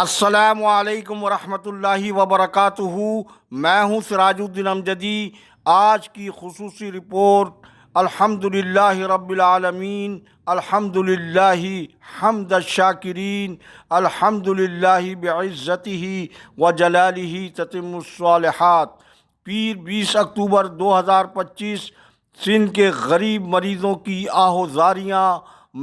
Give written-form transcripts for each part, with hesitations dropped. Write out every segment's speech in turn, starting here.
السلام علیکم ورحمۃ اللہ وبرکاتہ۔ میں ہوں سراج الدین امجدی۔ آج کی خصوصی رپورٹ: الحمدللہ رب العالمین، الحمدللہ حمد الشاکرین، الحمدللہ بعزتہ وجلالہ تتم الصالحات۔ پیر 20 اکتوبر 2025۔ سندھ کے غریب مریضوں کی آہوزاریاں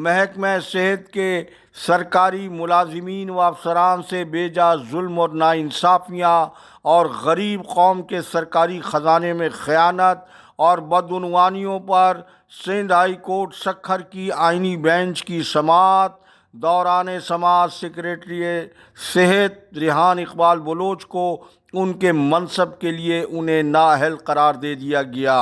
محکمہ صحت کے سرکاری ملازمین و افسران سے بے جا ظلم اور ناانصافیاں، اور غریب قوم کے سرکاری خزانے میں خیانت اور بدعنوانیوں پر سندھ ہائی کورٹ سکھر کی آئینی بینچ کی سماعت۔ دوران سماعت سیکریٹری صحت ریحان اقبال بلوچ کو ان کے منصب کے لیے انہیں نااہل قرار دے دیا گیا۔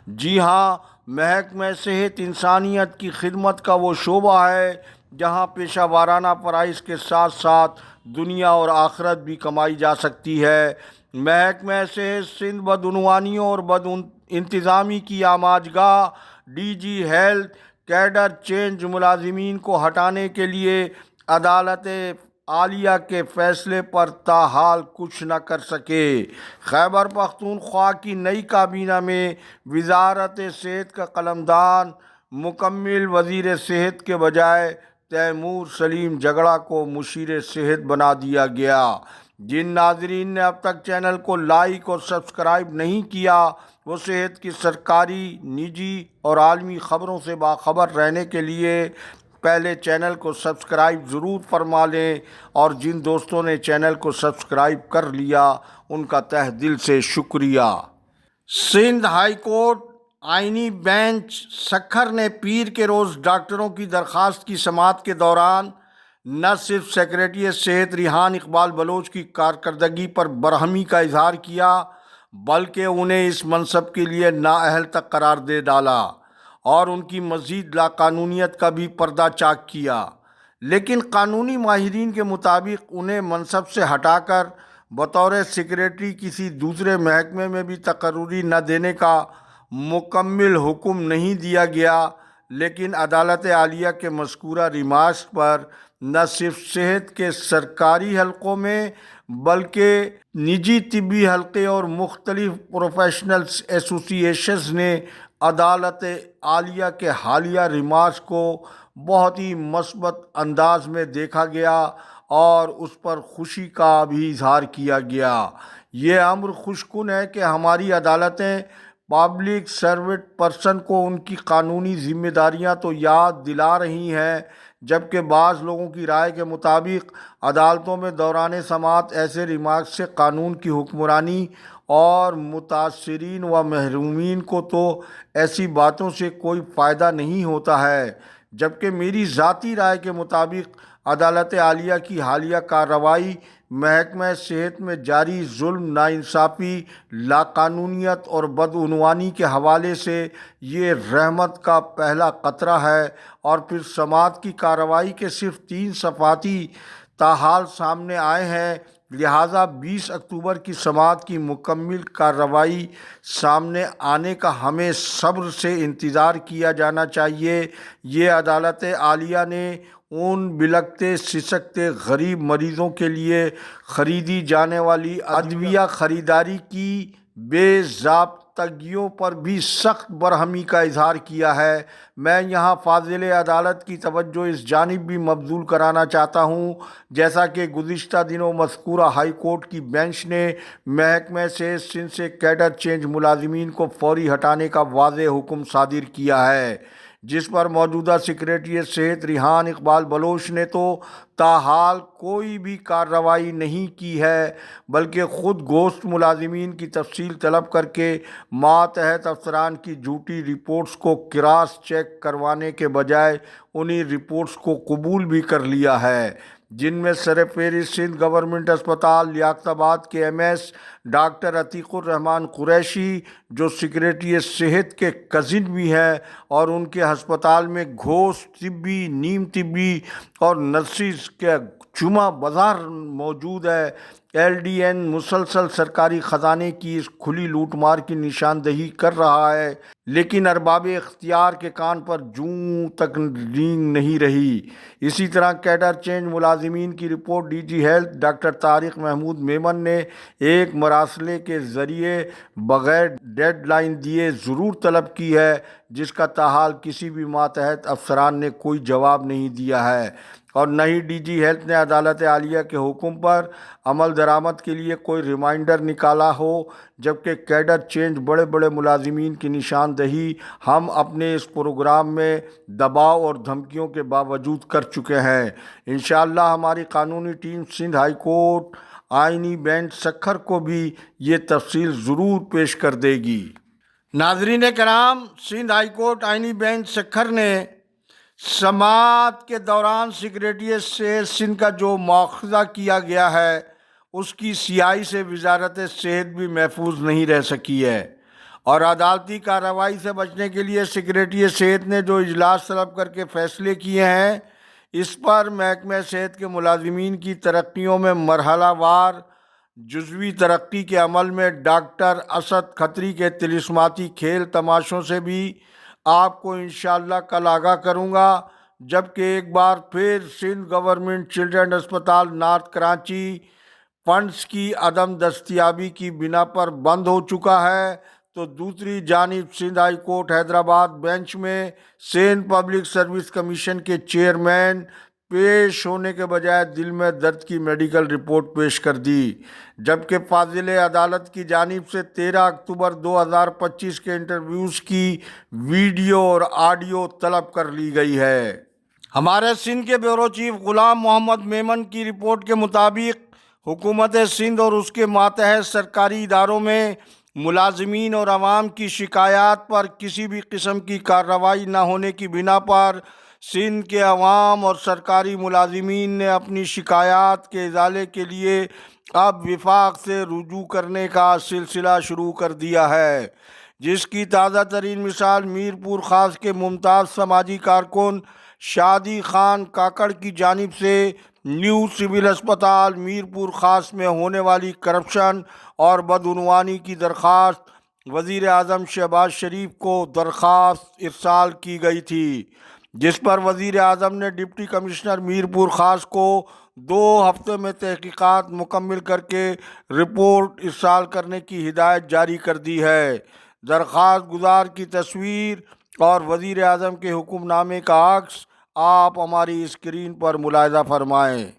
جی ہاں، محکمہ صحت انسانیت کی خدمت کا وہ شعبہ ہے جہاں پیشہ وارانہ فرائض کے ساتھ ساتھ دنیا اور آخرت بھی کمائی جا سکتی ہے۔ محکمہ صحت سندھ بدعنوانیوں اور بد انتظامی کی آماجگاہ D G health cadre change ملازمین کو ہٹانے کے لیے عدالت عالیہ کے فیصلے پر تاحال کچھ نہ کر سکے۔ خیبر پختونخوا کی نئی کابینہ میں وزارت صحت کا قلمدان مکمل وزیر صحت کے بجائے تیمور سلیم جگڑا کو مشیر صحت بنا دیا گیا۔ جن ناظرین نے اب تک چینل کو لائک اور سبسکرائب نہیں کیا، وہ صحت کی سرکاری، نجی اور عالمی خبروں سے باخبر رہنے کے لیے پہلے چینل کو سبسکرائب ضرور فرما لیں، اور جن دوستوں نے چینل کو سبسکرائب کر لیا ان کا تہ دل سے شکریہ۔ سندھ ہائی کورٹ آئینی بینچ سکھر نے پیر کے روز ڈاکٹروں کی درخواست کی سماعت کے دوران نہ صرف سیکریٹری صحت ریحان اقبال بلوچ کی کارکردگی پر برہمی کا اظہار کیا، بلکہ انہیں اس منصب کے لیے نااہل تک قرار دے ڈالا اور ان کی مزید لاقانونیت کا بھی پردہ چاک کیا۔ لیکن قانونی ماہرین کے مطابق انہیں منصب سے ہٹا کر بطور سیکریٹری کسی دوسرے محکمے میں بھی تقرری نہ دینے کا مکمل حکم نہیں دیا گیا، لیکن عدالت عالیہ کے مذکورہ ریمارکس پر نہ صرف صحت کے سرکاری حلقوں میں بلکہ نجی طبی حلقے اور مختلف پروفیشنل ایسوسی ایشنز نے عدالت عالیہ کے حالیہ ریمارکس کو بہت ہی مثبت انداز میں دیکھا گیا اور اس پر خوشی کا بھی اظہار کیا گیا۔ یہ امر خوش کن ہے کہ ہماری عدالتیں پبلک سروینٹ پرسن کو ان کی قانونی ذمہ داریاں تو یاد دلا رہی ہیں، جبکہ بعض لوگوں کی رائے کے مطابق عدالتوں میں دوران سماعت ایسے ریمارکس سے قانون کی حکمرانی اور متاثرین و محرومین کو تو ایسی باتوں سے کوئی فائدہ نہیں ہوتا ہے، جبکہ میری ذاتی رائے کے مطابق عدالت عالیہ کی حالیہ کارروائی محکمہ صحت میں جاری ظلم، ناانصافی، لاقانونیت اور بدعنوانی کے حوالے سے یہ رحمت کا پہلا قطرہ ہے، اور پھر سماعت کی کارروائی کے صرف 3 صفحاتی تاحال سامنے آئے ہیں، لہٰذا 20 اکتوبر کی سماعت کی مکمل کارروائی سامنے آنے کا ہمیں صبر سے انتظار کیا جانا چاہیے۔ یہ عدالت عالیہ نے ان بلکتے سسکتے غریب مریضوں کے لیے خریدی جانے والی ادویہ خریداری کی بے ضابطگیوں پر بھی سخت برہمی کا اظہار کیا ہے۔ میں یہاں فاضل عدالت کی توجہ اس جانب بھی مبذول کرانا چاہتا ہوں، جیسا کہ گزشتہ دنوں مذکورہ ہائی کورٹ کی بینچ نے محکمہ صحت سندھ سے کیڈر چینج ملازمین کو فوری ہٹانے کا واضح حکم صادر کیا ہے، جس پر موجودہ سیکریٹری صحت ریحان اقبال بلوچ نے تو تاحال کوئی بھی کارروائی نہیں کی ہے، بلکہ خود گوشت ملازمین کی تفصیل طلب کر کے ماتحت افسران کی جھوٹی رپورٹس کو کراس چیک کروانے کے بجائے انہی رپورٹس کو قبول بھی کر لیا ہے، جن میں سرفہرست سندھ گورنمنٹ اسپتال لیاقت آباد کے ایم ایس ڈاکٹر عتیق الرحمان قریشی، جو سیکریٹری صحت کے کزن بھی ہیں اور ان کے ہسپتال میں گھوست طبی، نیم طبی اور نرسز کے چما بازار موجود ہے۔ ایل ڈی این مسلسل سرکاری خزانے کی اس کھلی لوٹ مار کی نشاندہی کر رہا ہے، لیکن ارباب اختیار کے کان پر جوں تک رینگ نہیں رہی۔ اسی طرح کیڈر چینج ملازمین کی report D G health doctor Tariq Mahmood Memon نے ایک مراسلے کے ذریعے بغیر ڈیڈ لائن دیے ضرور طلب کی ہے، جس کا تاحال کسی بھی ماتحت افسران نے کوئی جواب نہیں دیا ہے، اور نہ ہی ڈی جی ہیلتھ نے عدالت عالیہ کے حکم پر عمل درآمد کے لیے کوئی ریمائنڈر نکالا ہو، جبکہ کیڈر چینج بڑے بڑے ملازمین کی نشاندہی ہم اپنے اس پروگرام میں دباؤ اور دھمکیوں کے باوجود کر چکے ہیں۔ انشاءاللہ ہماری قانونی ٹیم سندھ ہائی کورٹ آئینی بینچ سکھر کو بھی یہ تفصیل ضرور پیش کر دے گی۔ ناظرین کرام، سندھ ہائی کورٹ آئینی بینچ سکھر نے سماعت کے دوران سیکریٹریٹ سے سندھ کا جو مواخذہ کیا گیا ہے، اس کی سیاہی سے وزارت صحت بھی محفوظ نہیں رہ سکی ہے، اور عدالتی کارروائی سے بچنے کے لیے سیکریٹریٹ صحت نے جو اجلاس طلب کر کے فیصلے کیے ہیں، اس پر محکمہ صحت کے ملازمین کی ترقیوں میں مرحلہ وار جزوی ترقی کے عمل میں ڈاکٹر اسد کھتری کے طلسماتی کھیل تماشوں سے بھی آپ کو انشاءاللہ کل آگاہ کروں گا، جبکہ ایک بار پھر سندھ گورنمنٹ چلڈرن ہسپتال نارتھ کراچی فنڈز کی عدم دستیابی کی بنا پر بند ہو چکا ہے، تو دوسری جانب Sindh high court Hyderabad bench میں سندھ پبلک سروس کمیشن کے چیئرمین پیش ہونے کے بجائے دل میں درد کی میڈیکل رپورٹ پیش کر دی، جبکہ فاضل عدالت کی جانب سے 13 اکتوبر 2025 کے انٹرویوز کی ویڈیو اور آڈیو طلب کر لی گئی ہے۔ ہمارے سندھ کے بیورو چیف غلام محمد میمن کی رپورٹ کے مطابق حکومت سندھ اور اس کے ماتحت سرکاری اداروں میں ملازمین اور عوام کی شکایات پر کسی بھی قسم کی کارروائی نہ ہونے کی بنا پر سندھ کے عوام اور سرکاری ملازمین نے اپنی شکایات کے ازالے کے لیے اب وفاق سے رجوع کرنے کا سلسلہ شروع کر دیا ہے، جس کی تازہ ترین مثال میرپور خاص کے ممتاز سماجی کارکن شادی خان کاکڑ کی جانب سے نیو سول ہسپتال میرپور خاص میں ہونے والی کرپشن اور بدعنوانی کی درخواست وزیر اعظم شہباز شریف کو درخواست ارسال کی گئی تھی، جس پر وزیر اعظم نے ڈپٹی کمشنر میرپور خاص کو 2 ہفتے میں تحقیقات مکمل کر کے رپورٹ ارسال کرنے کی ہدایت جاری کر دی ہے۔ درخواست گزار کی تصویر اور وزیر اعظم کے حکم نامے کا عکس آپ ہماری اسکرین پر ملاحظہ فرمائیں۔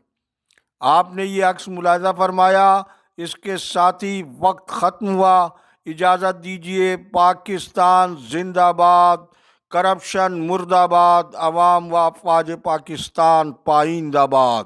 آپ نے یہ عکس ملاحظہ فرمایا، اس کے ساتھ ہی وقت ختم ہوا۔ اجازت دیجیے، پاکستان زندہ باد، کرپشن مرد آباد، عوام و افواج پاکستان پائیندہ باد۔